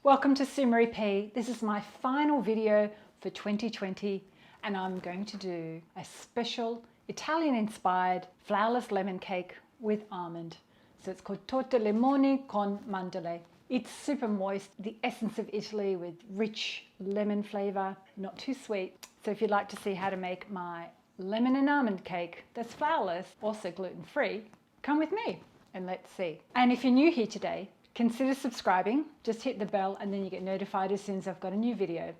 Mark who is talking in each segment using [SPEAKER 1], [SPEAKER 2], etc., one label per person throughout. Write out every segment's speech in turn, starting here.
[SPEAKER 1] Welcome to Simmery P. This is my final video for 2020 and I'm going to do a special Italian-inspired flourless lemon cake with almond. So it's called torta limone con mandorle. It's super moist, the essence of Italy with rich lemon flavour, not too sweet. So if you'd like to see how to make my lemon and almond cake that's flourless, also gluten-free, come with me and let's see. And if you're new here today, consider subscribing. Just hit the bell and then you get notified as soon as I've got a new video.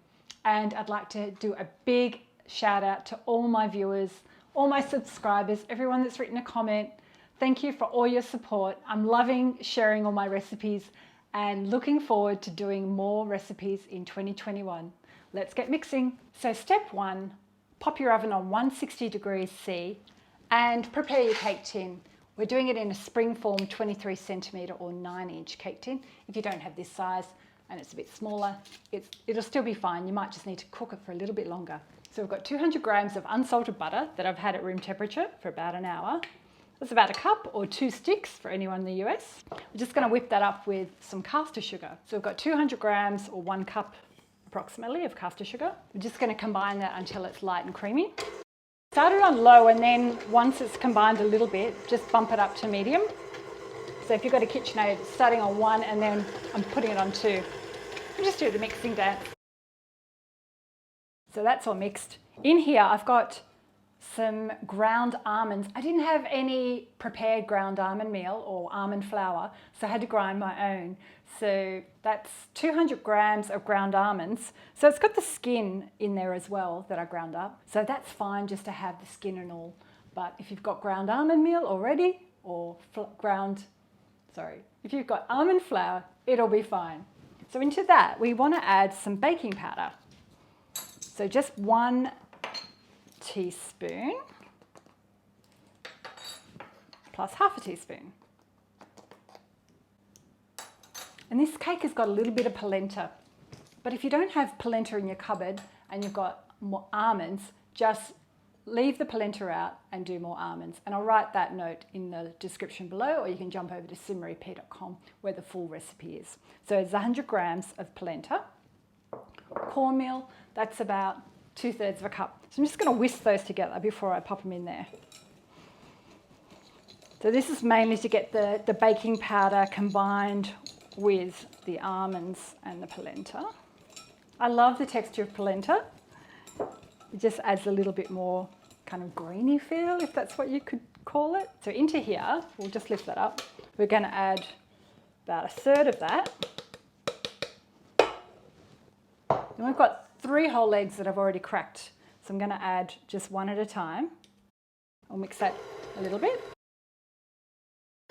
[SPEAKER 1] And I'd like to do a big shout out to all my viewers, all my subscribers, everyone that's written a comment. Thank you for all your support. I'm loving sharing all my recipes and looking forward to doing more recipes in 2021. Let's get mixing. So step one, pop your oven on 160 degrees C and prepare your cake tin. We're doing it in a springform 23 centimetre or 9-inch cake tin. If you don't have this size and it's a bit smaller, it'll still be fine. You might just need to cook it for a little bit longer. So we've got 200 grams of unsalted butter that I've had at room temperature for about an hour. That's about a cup or 2 sticks for anyone in the US. We're just going to whip that up with some caster sugar. So we've got 200 grams or 1 cup approximately of caster sugar. We're just going to combine that until it's light and creamy. Start it on low and then once it's combined a little bit, just bump it up to medium. So if you've got a KitchenAid, starting on 1 and then I'm putting it on 2. And just do the mixing dance. So that's all mixed. In here I've got some ground almonds. I didn't have any prepared ground almond meal or almond flour, so I had to grind my own. So that's 200 grams of ground almonds. So it's got the skin in there as well that I ground up. So that's fine just to have the skin and all. But if you've got ground almond meal already or if you've got almond flour, it'll be fine. So into that, we want to add some baking powder. So just 1 teaspoon plus half a teaspoon. And this cake has got a little bit of polenta, but if you don't have polenta in your cupboard and you've got more almonds, just leave the polenta out and do more almonds. And I'll write that note in the description below, or you can jump over to simmeryp.com where the full recipe is. So it's 100 grams of polenta. Cornmeal, that's about 2/3 of a cup. So I'm just going to whisk those together before I pop them in there. So this is mainly to get the baking powder combined with the almonds and the polenta. I love the texture of polenta. It just adds a little bit more kind of greeny feel, if that's what you could call it. So into here, we'll just lift that up. We're going to add about 1/3 of that. And we've got 3 whole eggs that I've already cracked. So I'm going to add just 1 at a time. I'll mix that a little bit.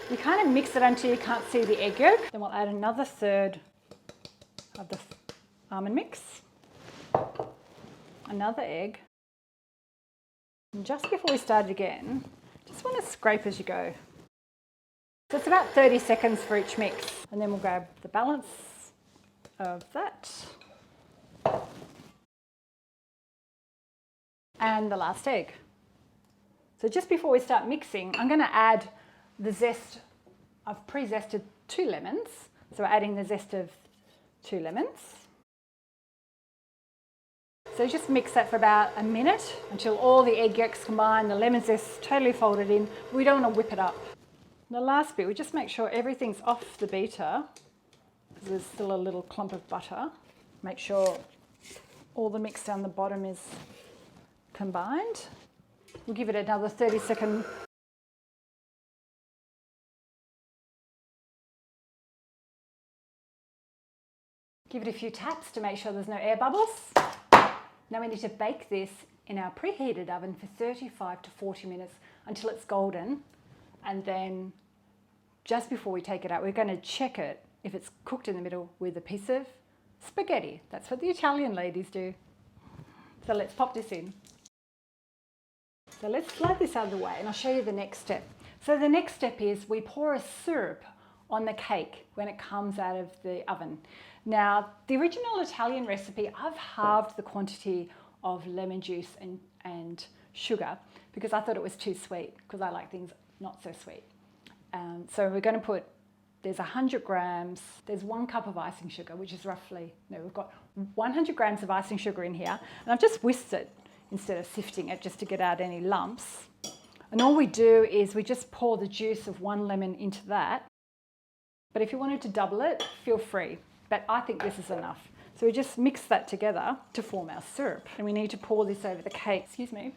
[SPEAKER 1] You kind of mix it until you can't see the egg yolk. Then we'll add another 1/3 of the almond mix. Another egg. And just before we start again, just want to scrape as you go. So it's about 30 seconds for each mix. And then we'll grab the balance of that. And the last egg. So just before we start mixing, I'm going to add the zest. I've pre-zested 2 lemons. So we're adding the zest of 2 lemons. So just mix that for about a minute until all the egg yolks combine, the lemon zest totally folded in. We don't want to whip it up. And the last bit, we just make sure everything's off the beater because there's still a little clump of butter. Make sure all the mix down the bottom is combined. We'll give it another 30-second. Give it a few taps to make sure there's no air bubbles. Now we need to bake this in our preheated oven for 35 to 40 minutes until it's golden. And then just before we take it out, we're going to check it if it's cooked in the middle with a piece of spaghetti. That's what the Italian ladies do. So let's pop this in. So let's slide this out of the way and I'll show you the next step. So the next step is we pour a syrup on the cake when it comes out of the oven. Now, the original Italian recipe, I've halved the quantity of lemon juice and sugar because I thought it was too sweet because I like things not so sweet. So we're going to put there's 100 grams, there's 1 cup of icing sugar, which is roughly, no, we've got 100 grams of icing sugar in here, and I've just whisked it instead of sifting it just to get out any lumps. And all we do is we just pour the juice of 1 lemon into that. But if you wanted to double it, feel free. But I think this is enough. So we just mix that together to form our syrup. And we need to pour this over the cake. Excuse me.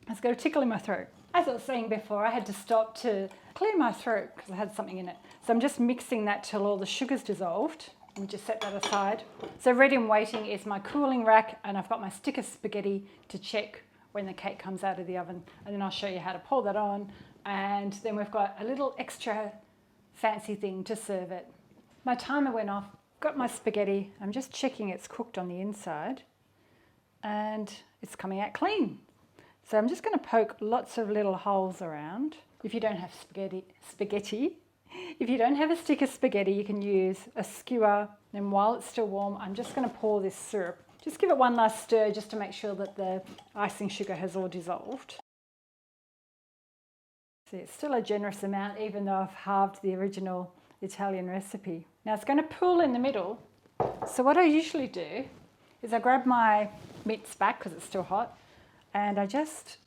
[SPEAKER 1] It's got a tickle in my throat. As I was saying before, I had to stop to clear my throat because I had something in it. So I'm just mixing that till all the sugar's dissolved. And we just set that aside. So ready and waiting is my cooling rack, and I've got my stick of spaghetti to check when the cake comes out of the oven. And then I'll show you how to pour that on. And then we've got a little extra fancy thing to serve it. My timer went off. Got my spaghetti. I'm just checking it's cooked on the inside. And it's coming out clean. So I'm just going to poke lots of little holes around. If you don't have spaghetti, if you don't have a stick of spaghetti, you can use a skewer. And while it's still warm, I'm just going to pour this syrup. Just give it one last stir just to make sure that the icing sugar has all dissolved. See, it's still a generous amount, even though I've halved the original Italian recipe. Now it's going to pool in the middle. So what I usually do is I grab my mitts back because it's still hot, and I just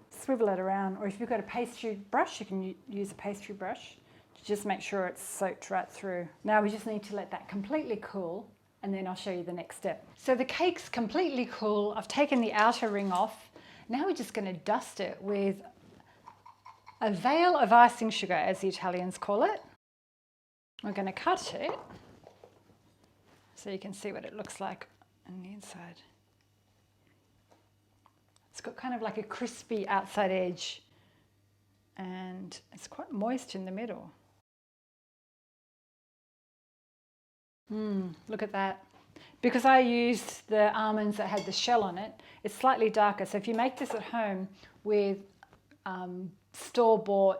[SPEAKER 1] swivel it around. Or if you've got a pastry brush, you can use a pastry brush to just make sure it's soaked right through. Now we just need to let that completely cool, and then I'll show you the next step. So the cake's completely cool. I've taken the outer ring off. Now we're just going to dust it with a veil of icing sugar, as the Italians call it. We're going to cut it so you can see what it looks like on the inside. It's got kind of like a crispy outside edge, and it's quite moist in the middle. Look at that. Because I used the almonds that had the shell on it, it's slightly darker. So if you make this at home with store-bought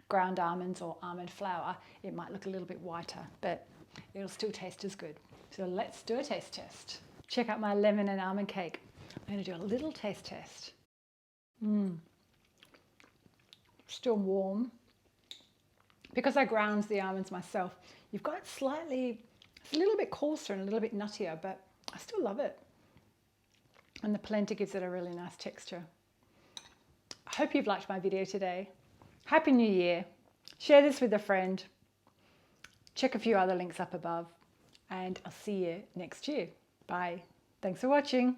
[SPEAKER 1] ground almonds or almond flour, it might look a little bit whiter, but it'll still taste as good. So let's do a taste test. Check out my lemon and almond cake. I'm going to do a little taste test. Still warm. Because I ground the almonds myself, you've got slightly, it's a little bit coarser and a little bit nuttier, but I still love it. And the polenta gives it a really nice texture. I hope you've liked my video today. Happy New Year. Share this with a friend. Check a few other links up above, and I'll see you next year. Bye. Thanks for watching.